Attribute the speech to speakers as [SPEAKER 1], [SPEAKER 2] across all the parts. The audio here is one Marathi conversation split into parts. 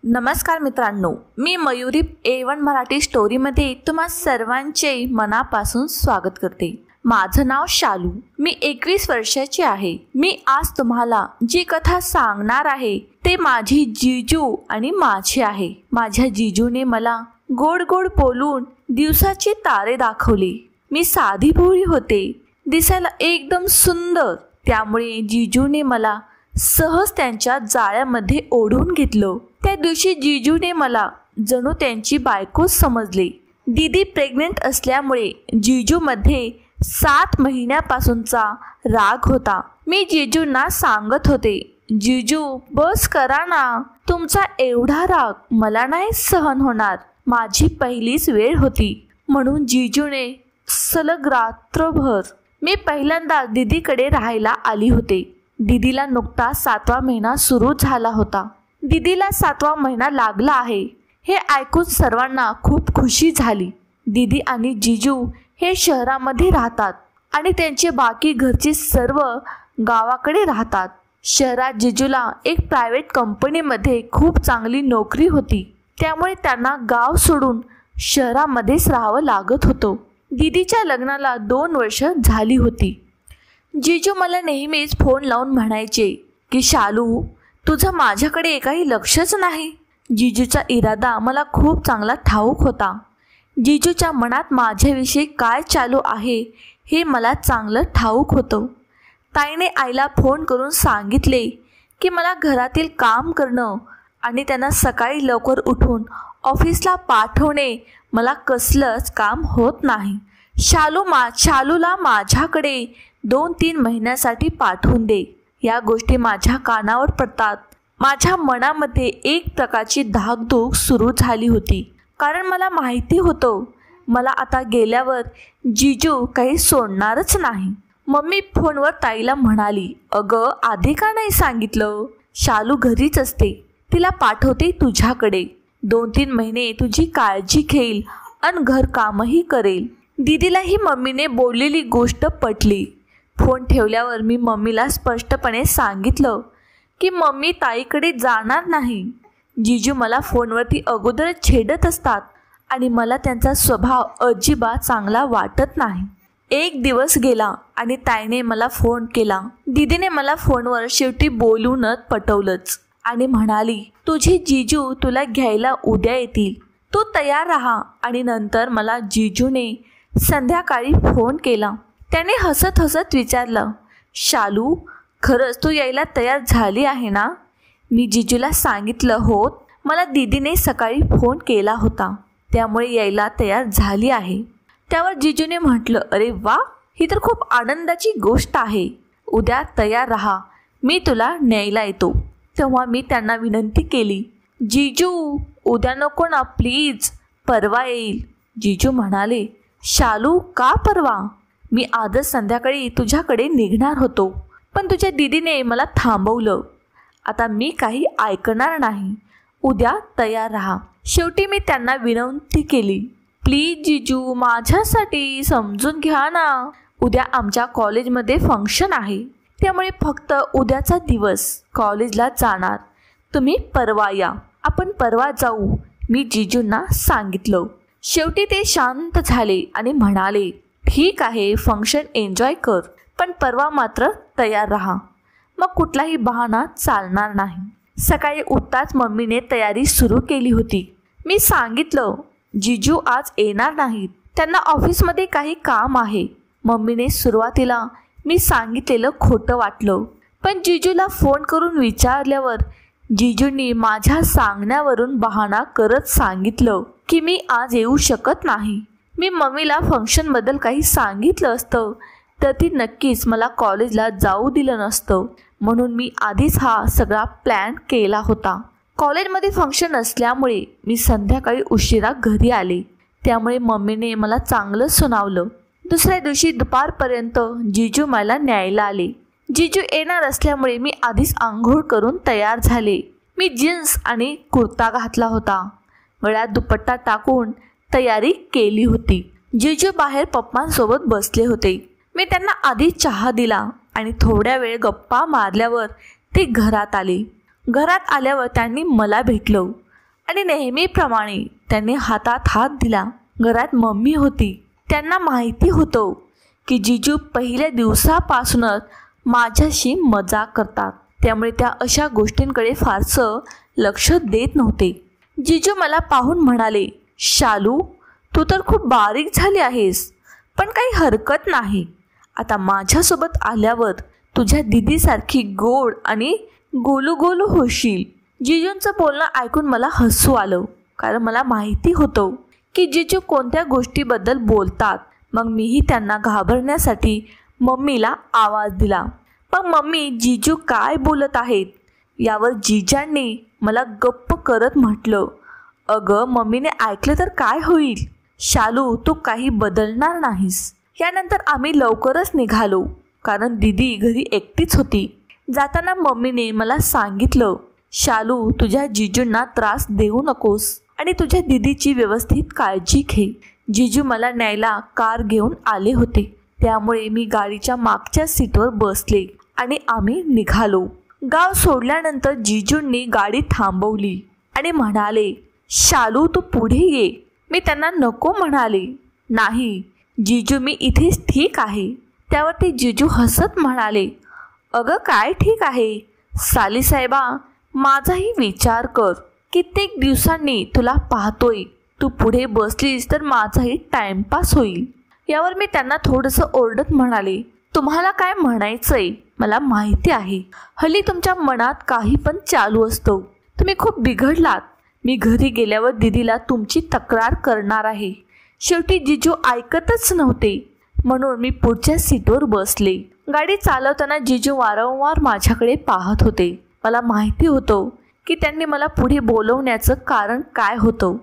[SPEAKER 1] नमस्कार मित्रांनो, मी मयुरी A1 मराठी स्टोरीमध्ये तुम्हा सर्वांचे मनापासून स्वागत करते। माझं नाव शालू, मी 21 वर्षाची आहे। मी आज तुम्हाला जी कथा सांगणार आहे ते माझी जीजू आणि माझी आहे। माझ्या जीजूने मला गोड गोड बोलून दिवसाचे तारे दाखवले। मी साधी भोळी होते, दिसायला एकदम सुंदर, त्यामुळे जीजूने मला सहज त्यांच्या जाळ्यामध्ये ओढून घेतलं। त्या दिवशी जीजूने मला जणू त्यांची बायको समजले। दीदी प्रेग्नेंट असल्यामुळे जीजूमध्ये 7 महिन्यापासूनचा राग होता। मी जीजूंना सांगत होते, जीजू बस करा ना, तुमचा एवढा राग मला नाही सहन होणार। माझी पहिलीच वेळ होती म्हणून जीजूने सलग रात्रभर मी पहिल्यांदा दीदीकडे राहायला आली होते। दीदीला नुकताच 7वा महिना सुरू झाला होता। दीदीला 7वा महिना लागला आहे हे ऐकून सर्वांना खूप खुशी झाली। दीदी आणि जीजू हे शहरामध्ये राहतात आणि त्यांचे बाकी घरचे सर्व गावाकडे राहतात। शहरात जीजूला एक प्रायव्हेट कंपनीमध्ये खूप चांगली नोकरी होती, त्यामुळे त्यांना गाव सोडून शहरामध्येच राहावं लागत होतं। दीदीच्या लग्नाला 2 वर्ष झाली होती। जीजू मला नेहमीच फोन लावून म्हणायचे की शालू, तुझं माझ्याकडे काही लक्षच नाही। जीजूचा इरादा मला खूप चांगला ठाऊक होता। जीजूच्या मनात माझ्याविषयी काय चालू आहे हे मला चांगलं ठाऊक होतं। ताईने आईला फोन करून सांगितले की मला घरातील काम करणं आणि त्यांना सकाळी लवकर उठून ऑफिसला पाठवणे मला कसलंच काम होत नाही। शालूला माझ्याकडे 2-3 महिन्यासाठी पाठवून दे। या गोष्टी माझ्या कानावर पडतात। माझ्या मनामध्ये एक प्रकारची धाकधूक सुरू झाली होती, कारण मला माहिती होतं मला आता गेल्यावर जीजू काही सोडणारच नाही। मम्मी फोनवर ताईला म्हणाली, अगं आधी का नाही सांगितलं? शालू घरीच असते, तिला पाठवते तुझ्याकडे। 2-3 महिने तुझी काळजी घेईल आणि घरकामही करेल। दीदीला ही मम्मीने बोललेली गोष्ट पटली। फोन ठेवल्यावर मी मम्मीला स्पष्टपणे सांगितलं की मम्मी ताईकडे जाणार नाही। जीजू मला फोनवरती अगोदरच छेडत असतात आणि मला त्यांचा स्वभाव अजिबात चांगला वाटत नाही। एक दिवस गेला आणि ताईने मला फोन केला। दीदीने मला फोनवर शेवटी बोलूनच पटवलंच आणि म्हणाली, तुझे जीजू तुला घ्यायला उद्या येतील, तू तयार राहा। आणि नंतर मला जीजूने संध्याकाळी फोन केला। त्याने हसत हसत विचारलं, शालू खरंच तू यायला तयार झाली आहे ना? मी जीजूला सांगितलं, हो, मला दीदीने सकाळी फोन केला होता, त्यामुळे यायला तयार झाली आहे। त्यावर जीजूने म्हटलं, अरे वा, ही तर खूप आनंदाची गोष्ट आहे। उद्या तयार राहा, मी तुला न्यायला येतो। तेव्हा मी त्यांना विनंती केली, जीजू उद्या नको ना प्लीज, परवा येईल। जीजू म्हणाले, शालू का परवा? मी आजच संध्याकाळी तुझ्याकडे निघणार होतो, पण तुझ्या दीदीने मला थांबवलं। आता मी काही ऐकणार नाही, उद्या तयार राहा। शेवटी मी त्यांना विनंती केली, प्लीज जीजू माझ्यासाठी समजून घ्या ना। उद्या आमच्या कॉलेजमध्ये फंक्शन आहे, त्यामुळे फक्त उद्याचा दिवस कॉलेजला जाणार, तुम्ही परवा या, आपण परवा जाऊ, मी जीजूंना सांगितलं। शेवटी ते शांत झाले आणि म्हणाले, ठीक आहे, फंक्शन एन्जॉय कर, पण परवा मात्र तयार राहा। मग कुठलाही बहाणा चालणार नाही। सकाळी उठताच मम्मीने तयारी सुरू केली होती। मी सांगितलं, जीजू आज येणार नाहीत, त्यांना ऑफिसमध्ये काही काम आहे। मम्मीने सुरुवातीला मी सांगितलेलं खोटं वाटलं, पण जीजूला फोन करून विचारल्यावर जीजूंनी माझ्या सांगण्यावरून बहाणा करत सांगितलं की मी आज येऊ शकत नाही। मी मम्मीला फंक्शनबद्दल काही सांगितलं असतं तर ती नक्कीच मला कॉलेजला जाऊ दिलं नसतं, म्हणून मी आधीच हा सगळा प्लॅन केला होता। कॉलेजमध्ये फंक्शन असल्यामुळे मी संध्याकाळी उशिरा घरी आले, त्यामुळे मम्मीने मला चांगलं सुनावलं। दुसऱ्या दिवशी दुपारपर्यंत जीजू मला न्यायला आले। जीजू येणार असल्यामुळे मी आधीच आंघोळ करून तयार झाले। मी जीन्स आणि कुर्ता घातला होता, गळ्यात दुपट्टा टाकून तयारी केली होती। जीजू बाहेर पप्पांसोबत बसले होते। मी त्यांना आधी चहा दिला आणि थोड्या वेळ गप्पा मारल्यावर ते घरात आले। घरात आल्यावर त्यांनी मला भेटलं आणि नेहमीप्रमाणे त्यांनी हातात हात दिला. घरात मम्मी होती. त्यांना माहिती होतं की जिजू पहिल्या दिवसापासूनच माझ्याशी मजाक करतात, त्यामुळे त्या अशा गोष्टींकडे फारसं लक्ष देत नव्हते. जिजू मला पाहून म्हणाले, शालू, तू तर खूप बारीक झाली आहेस, पण काही हरकत नाही. आता माझ्यासोबत आल्यावर तुझ्या दीदीसारखी गोड आणि गोलू गोलू होशील. जिजूंचं बोलणं ऐकून मला हसू आलं, कारण मला माहिती होतं की जिजू कोणत्या गोष्टीबद्दल बोलतात. मग मीही त्यांना घाबरण्यासाठी मम्मीला आवाज दिला. मग मम्मी जिजू काय बोलत आहेत यावर जिजांनी मला गप्प करत म्हटलं, अगं मम्मीने ऐकलं तर काय होईल? शालू, तू काही बदलणार नाहीस. यानंतर आम्ही लवकरच निघालो, कारण दीदी घरी एकटीच होती. जाताना मम्मीने मला सांगितलं, शालू, तुझ्या जिजूंना त्रास देऊ नकोस आणि तुझ्या दीदीची व्यवस्थित काळजी घे. जिजू मला न्यायला कार घेऊन आले होते, त्यामुळे मी गाडीच्या मागच्या सीटवर बसले आणि आम्ही निघालो. गाव सोडल्यानंतर जिजूंनी गाडी थांबवली आणि म्हणाले, शालू, तू पुढे ये. मी त्यांना नको म्हणाले. नाही जिजू, मी इथेच ठीक आहे. त्यावर ते जिजू हसत म्हणाले, अगं काय ठीक आहे? सालीसाहेबा, माझाही विचार कर. कित्येक दिवसांनी तुला पाहतोय. तू पुढे बसलीस तर माझाही टाइमपास होईल. यावर मी त्यांना थोडंसं ओरडत म्हणाले, तुम्हाला काय म्हणायचंय मला माहिती आहे. हल्ली तुमच्या मनात काही पण चालू असतो. तुम्ही खूप बिघडलात. मी घरी गेल्यावर दीदीला तुमची तक्रार करणार आहे. शेवटी जिजू ऐकतच नव्हते, म्हणून मी पुढच्या सीटवर बसले. गाडी चालवताना जिजू वारंवार माझ्याकडे पाहत होते. मला माहिती होतं की त्यांनी मला पुढे बोलवण्याचं कारण काय होतं.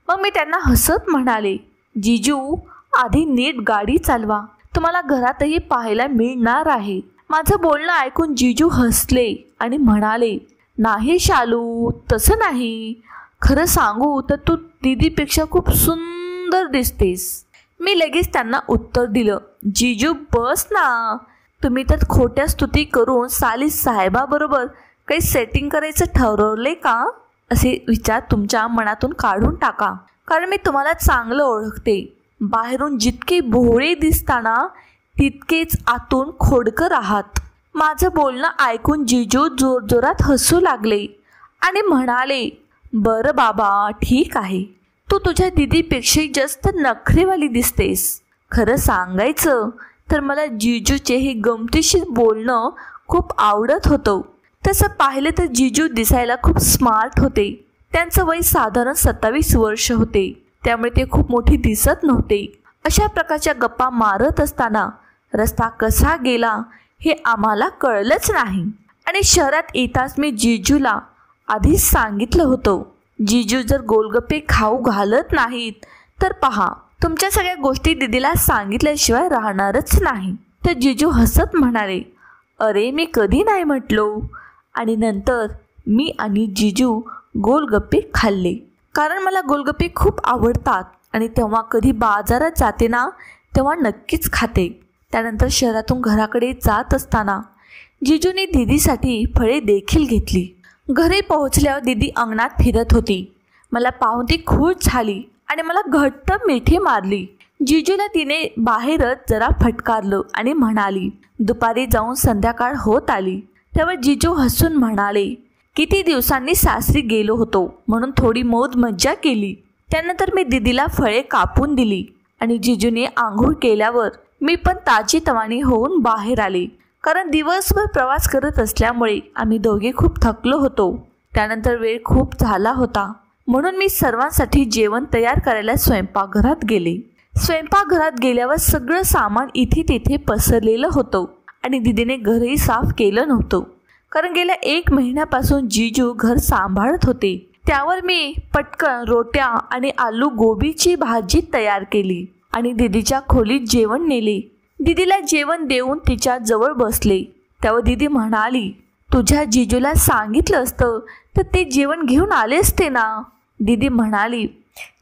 [SPEAKER 1] मग मी त्यांना हसत म्हणाले, जिजू, आधी नीट गाडी चालवा. तुम्हाला घरातही पाहायला मिळणार आहे. माझं बोलणं ऐकून जिजू हसले आणि म्हणाले, नाही शालू, तसं नाही. खरं सांगू तर तू दीदीपेक्षा खूप सुंदर दिसतेस. मी लगेच त्यांना उत्तर दिलं, जिजू बस ना. तुम्ही तर खोट्या स्तुती करून साली साहेबाबरोबर काही सेटिंग करायचं ठरवले का? असे विचार तुमच्या मनातून काढून टाका, कारण मी तुम्हाला चांगलं ओळखते. बाहेरून जितके भोळे दिसताना तितकेच आतून खोडकर आहात. माझं बोलणं ऐकून जिजू जोरजोरात हसू लागले आणि म्हणाले, बरं बाबा, ठीक आहे. तू तुझ्या दीदीपेक्षा जास्त नखरेवाली दिसतेस. खरं सांगायचं तर मला जिजूचे हे गमतीशीर बोलणं खूप आवडत होतं. तसं पाहिलं तर जिजू दिसायला खूप स्मार्ट होते. त्यांचं वय साधारण 27 वर्ष होते, त्यामुळे ते खूप मोठी दिसत नव्हते. अशा प्रकारच्या गप्पा मारत असताना रस्ता कसा गेला हे आम्हाला कळलंच नाही. आणि शहरात येताच मी जिजूला आधीच सांगितलं होतं, जिजू जर गोलगप्पे खाऊ घालत नाहीत तर पहा, तुमच्या सगळ्या गोष्टी दीदीला सांगितल्याशिवाय राहणारच नाही. तर जिजू हसत म्हणाले, अरे मी कधी नाही म्हटलो. आणि नंतर मी आणि जिजू गोलगप्पे खाल्ले, कारण मला गोलगप्पे खूप आवडतात आणि तेव्हा कधी बाजारात जाते ना तेव्हा नक्कीच खाते. त्यानंतर शहरातून घराकडे जात असताना जिजूने दीदीसाठी फळे देखील घेतली. घरी पोहोचल्यावर दीदी अंगणात फिरत होती. मला पाहून ती खुश झाली आणि मला घट्ट मिठी मारली. जिजूला तिने बाहेरच जरा फटकारलं आणि म्हणाली, दुपारी जाऊन संध्याकाळ होत आली. तेव्हा जिजू हसून म्हणाले, किती दिवसांनी सासरी गेलो होतो म्हणून थोडी मौज मज्जा केली. त्यानंतर मी दीदीला फळे कापून दिली आणि जिजूने आंघोळ केल्यावर मी पण ताजीतवानी होऊन बाहेर आले, कारण दिवसभर प्रवास करत असल्यामुळे आम्ही दोघे खूप थकलो होतो. त्यानंतर वेळ खूप झाला होता, म्हणून मी सर्वांसाठी जेवण तयार करायला स्वयंपाकघरात गेले. स्वयंपाकघरात गेल्यावर सगळं सामान इथे तिथे पसरलेलं होतं आणि दीदीने घरही साफ केलं नव्हतं, कारण गेल्या 1 महिन्यापासून जिजू घर सांभाळत होते. त्यावर मी पटकन रोट्या आणि आलू गोबीची भाजी तयार केली आणि दीदीच्या खोलीत जेवण नेले. दीदीला जेवण देऊन तिच्या जवळ बसले. त्यावर दीदी म्हणाली, तुझ्या जिजूला सांगितलं असतं तर ते जेवण घेऊन आले असते ना. दीदी म्हणाली,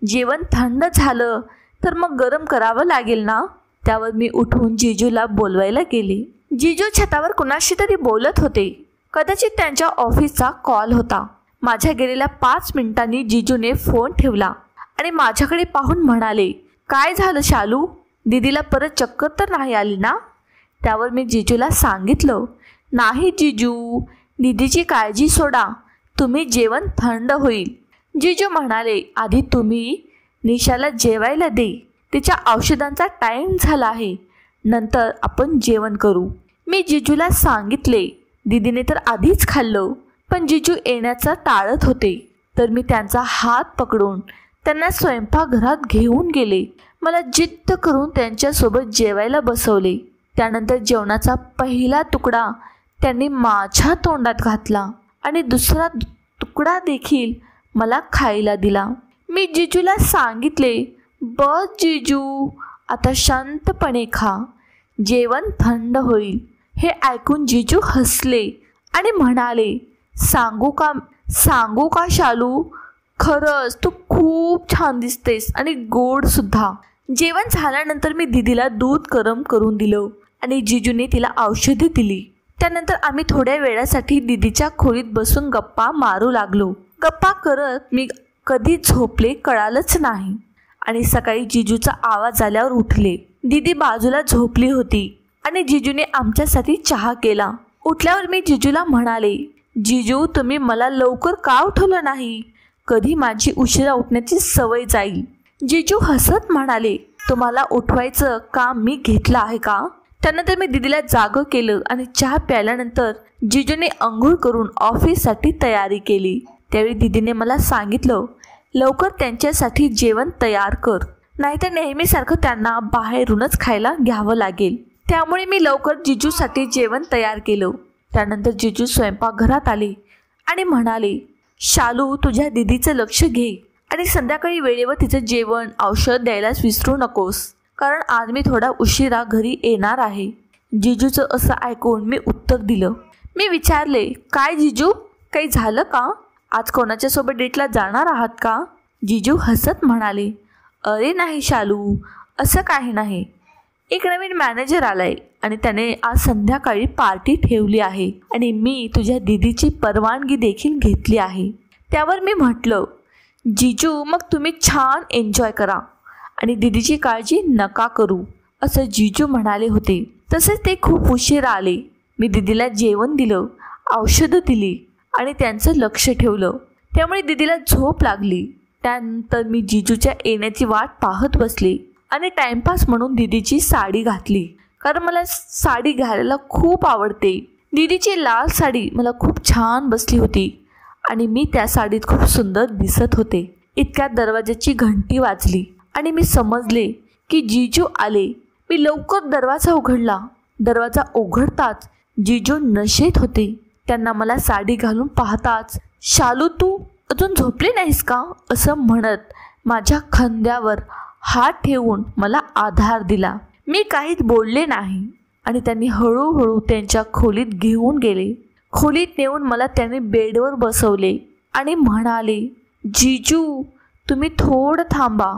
[SPEAKER 1] जेवण थंड झालं तर मग गरम करावं लागेल ना. त्यावर मी उठून जिजूला बोलवायला गेले. जिजू छतावर कुणाशी तरी बोलत होते. कदाचित त्यांच्या ऑफिसचा कॉल होता. माझ्या गेलेल्या 5 मिनिटांनी जिजूने फोन ठेवला आणि माझ्याकडे पाहून म्हणाले, काय झालं शालू, दीदीला परत चक्कर तर नाही आली ना? त्यावर मी जिजूला सांगितलं, नाही जिजू, दीदीची काळजी सोडा, तुम्ही जेवण थंड होईल. जिजू म्हणाले, आधी तुम्ही निशाला जेवायला दे, तिच्या औषधांचा टाईम झाला आहे, नंतर आपण जेवण करू. मी जिजूला सांगितले. दीदीने तर आधीच खाल्लं, पण जिजू येण्याचा टाळत होते, तर मी त्यांचा हात पकडून त्यांना स्वयंपाकघरात घेऊन गेले. मला जिद्द करून त्यांच्यासोबत जेवायला बसवले. त्यानंतर जेवणाचा पहिला तुकडा त्यांनी माझ्या तोंडात घातला आणि दुसरा तुकडा देखील मला खायला दिला. मी जिजूला सांगितले, बस जिजू, आता शांतपणे खा, जेवण थंड होईल. हे ऐकून जिजू हसले आणि म्हणाले, सांगू का शालू, खरंच तू खूप छान दिसतेस आणि गोड सुद्धा. जेवण झाल्यानंतर मी दीदीला दूध गरम करून दिलं आणि जिजूने तिला औषधे दिली. त्यानंतर आम्ही थोड्या वेळासाठी दीदीच्या खोलीत बसून गप्पा मारू लागलो. गप्पा करत मी कधी झोपले कळालंच नाही आणि सकाळी जिजूचा आवाज आल्यावर उठले. दीदी बाजूला झोपली होती आणि जिजूने आमच्यासाठी चहा केला. उठल्यावर मी जिजूला म्हणाले, जिजू, तुम्ही मला लवकर का उठवलं नाही? कधी माझी उशिरा उठण्याची सवय जाईल. जिजू हसत म्हणाले, तुम्हाला उठवायचं काम मी घेतलं आहे का? त्यानंतर मी दीदीला जागं केलं आणि चहा प्यायल्यानंतर जिजूने अंघोळ करून ऑफिससाठी तयारी केली. त्यावेळी दीदीने मला सांगितलं, लवकर त्यांच्यासाठी जेवण तयार कर, नाहीतर नेहमीसारखं त्यांना बाहेरूनच खायला घ्यावं लागेल. त्यामुळे मी लवकर जिजूसाठी जेवण तयार केलं. त्यानंतर जिजू स्वयंपाकघरात आले आणि म्हणाले, शालू, तुझ्या दीदीचं लक्ष घे आणि संध्याकाळी वेळेवर तिचं जेवण औषध द्यायलाच विसरू नकोस, कारण आज मी थोडा उशिरा घरी येणार आहे. जिजूचं असं ऐकून मी उत्तर दिलं. मी विचारले, काय जिजू, काही झालं का? आज कोणाच्या सोबत डेटला जाणार आहात का? जिजू हसत म्हणाले, अरे नाही शालू, असं काही नाही. एक नवीन मॅनेजर आलाय आणि त्याने आज संध्याकाळी पार्टी ठेवली आहे आणि मी तुझ्या दीदीची परवानगी देखील घेतली आहे. त्यावर मी म्हटलं, जिजू, मग तुम्ही छान एन्जॉय करा आणि दीदीची काळजी नका करू, असं जिजू म्हणाले होते. तसेच ते खूप उशिरा आले. मी दीदीला जेवण दिलं, औषधं दिली आणि त्यांचं लक्ष ठेवलं. त्यामुळे दीदीला झोप लागली. त्यानंतर मी जिजूच्या येण्याची वाट पाहत बसले आणि टाइमपास म्हणून दीदीची साडी घातली, कारण मला साडी घालायला खूप आवडते. दीदीची लाल साडी मला खूप छान बसली होती आणि मी त्या साडीत खूप सुंदर दिसत होते. इतक्यात दरवाजाची घंटी वाजली आणि मी समजले की जिजू आले. मी लवकर दरवाजा उघडला. दरवाजा उघडताच जिजू नशेत होते. त्यांना मला साडी घालून पाहताच, शालू, तू अजून झोपली नाहीस का, असं म्हणत माझ्या खांद्यावर हात ठेवून मला आधार दिला. मी काहीच बोलले नाही आणि त्यांनी हळूहळू त्यांच्या खोलीत घेऊन गेले. खोलीत नेऊन मला त्यांनी बेडवर बसवले आणि म्हणाले, जिजू, तुम्ही थोडं थांबा,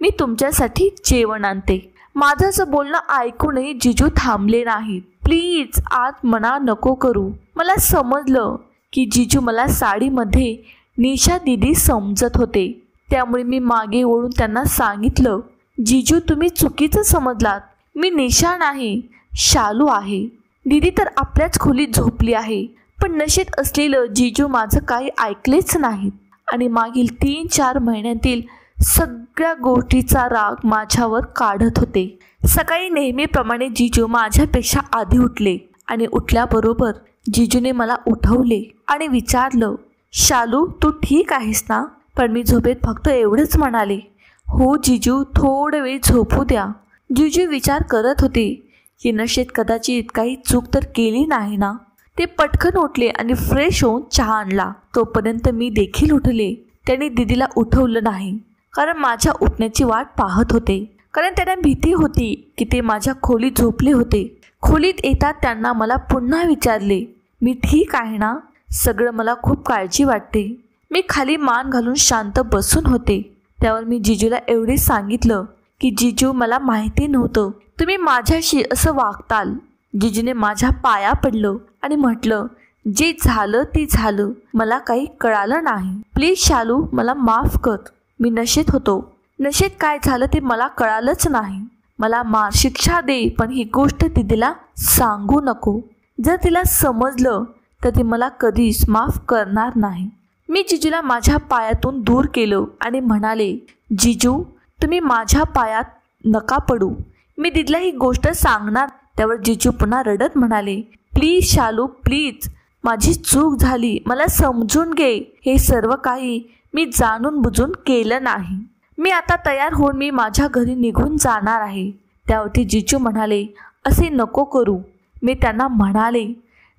[SPEAKER 1] मी तुमच्यासाठी जेवण आणते. माझं असं बोलणं ऐकूनही जिजू थांबले नाहीत. प्लीज, आत मना नको करू. मला समजलं की जिजू मला साडीमध्ये निशा दीदी समजत होते. त्यामुळे मी मागे वळून त्यांना सांगितलं, जिजू, तुम्ही चुकीचं समजलात. मी निशा नाही, शालू आहे. दीदी तर आपल्याच खोलीत झोपली आहे. पण नशेत असलेलं जिजू माझं काही ऐकलेच नाहीत आणि मागील 3-4 महिन्यातील सगळ्या गोष्टीचा राग माझ्यावर काढत होते. सकाळी नेहमीप्रमाणे जिजू माझ्यापेक्षा आधी उठले आणि उठल्याबरोबर जिजूने मला उठवले आणि विचारलं, शालू, तू ठीक आहेस ना? पण मी झोपेत फक्त एवढंच म्हणाले, हो जिजू, थोडं वेळ झोपू द्या. जिजू विचार करत होते की नशेत कदाचित काही चूक तर केली नाही ना. ते पटकन उठले आणि फ्रेश होऊन चहा आणला. तोपर्यंत मी देखील उठले. त्यांनी दीदीला उठवलं नाही, कारण माझ्या उठण्याची वाट पाहत होते. कारण त्यांना भीती होती की ते माझ्या खोलीत झोपले होते. खोलीत येतात त्यांना मला पुन्हा विचारले, मी ठीक आहे ना? सगळं मला खूप काळजी वाटते. मी खाली मान घालून शांत बसून होते. त्यावर मी जिजूला एवढे सांगितलं की जिजू, मला माहिती नव्हतं तुम्ही माझ्याशी असं वागताल. जिजूने माझ्या पाया पडलं आणि म्हटलं, जे झालं ते झालं, मला काही कळालं नाही. प्लीज शालू, मला माफ कर. मी नशेत होतो. नशेत काय झालं ते मला कळालंच नाही. मला शिक्षा दे, पण ही गोष्ट दीदीला सांगू नको. जर तिला समजलं तर ती मला कधीच माफ करणार नाही. मी जिजूला माझ्या पायातून दूर केलं आणि म्हणाले, जिजू, तुम्ही माझ्या पायात नका पडू. मी दीदीला ही गोष्ट सांगणार. त्यावर जिजू पुन्हा रडत म्हणाले, प्लीज शालू, प्लीज, माझी चूक झाली, मला समजून घे. हे सर्व काही मी जाणून बुजून केलं नाही. मी आता तयार होऊन मी माझ्या घरी निघून जाणार आहे. त्यावरती जिजू म्हणाले, असे नको करू. मी त्यांना म्हणाले,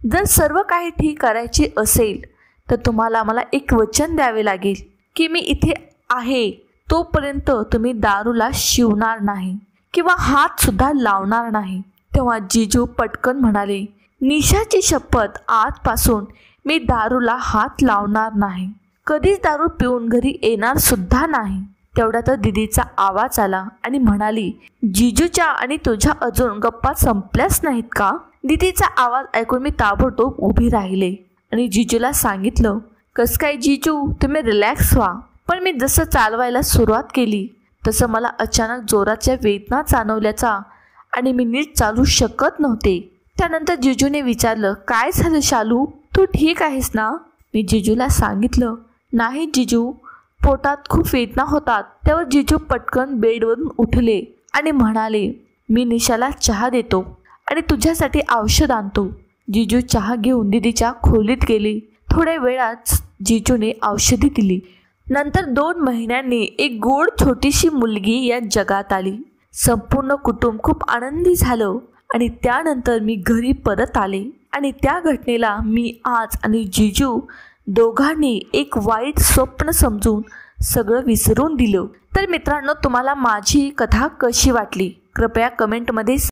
[SPEAKER 1] जर सर्व काही ठीक करायचे असेल तर तुम्हाला मला एक वचन द्यावे लागेल की मी इथे आहे तोपर्यंत तुम्ही दारूला शिवणार नाही किंवा हात सुद्धा लावणार नाही. तेव्हा जिजू पटकन म्हणाले, निशाची शपथ, आजपासून मी दारूला हात लावणार नाही. कधीच दारू पिऊन घरी येणार सुद्धा नाही. तेवढ्यात दीदीचा आवाज आला आणि म्हणाली, जिजूच्या आणि तुझ्या अजून गप्पा संपल्याच नाहीत का? दीदीचा आवाज ऐकून मी ताबडतोब उभी राहिले आणि जिजूला सांगितलं, कस काय जिजू, तुम्ही रिलॅक्स व्हा. पण मी जसं चालवायला सुरुवात केली तसं मला अचानक जोराच्या वेदना जाणवल्याचा आणि मी नीट चालू शकत नव्हते. त्यानंतर जिजूने विचारलं, काय झालं शालू, तू ठीक आहेस ना? मी जिजूला सांगितलं, नाही जिजू, पोटात खूप वेदना होतात. त्यावर जिजू पटकन बेडवरून उठले आणि म्हणाले, मी निशाला चहा देतो आणि तुझ्यासाठी औषध आणतो. जिजू चहा घेऊन दीदीच्या खोलीत गेले. थोड्या वेळात जिजूने औषधी दिली. नंतर 2 महिन्यांनी एक गोड छोटीशी मुलगी या जगात आली. संपूर्ण कुटुंब खूप आनंदी झालं आणि त्यानंतर मी घरी परत आले आणि त्या घटनेला मी आज आणि जिजू दोघांनी एक वाईट स्वप्न समजून सगळं विसरून दिलं. तर मित्रांनो, तुम्हाला माझी कथा कशी वाटली कृपया कमेंटमध्ये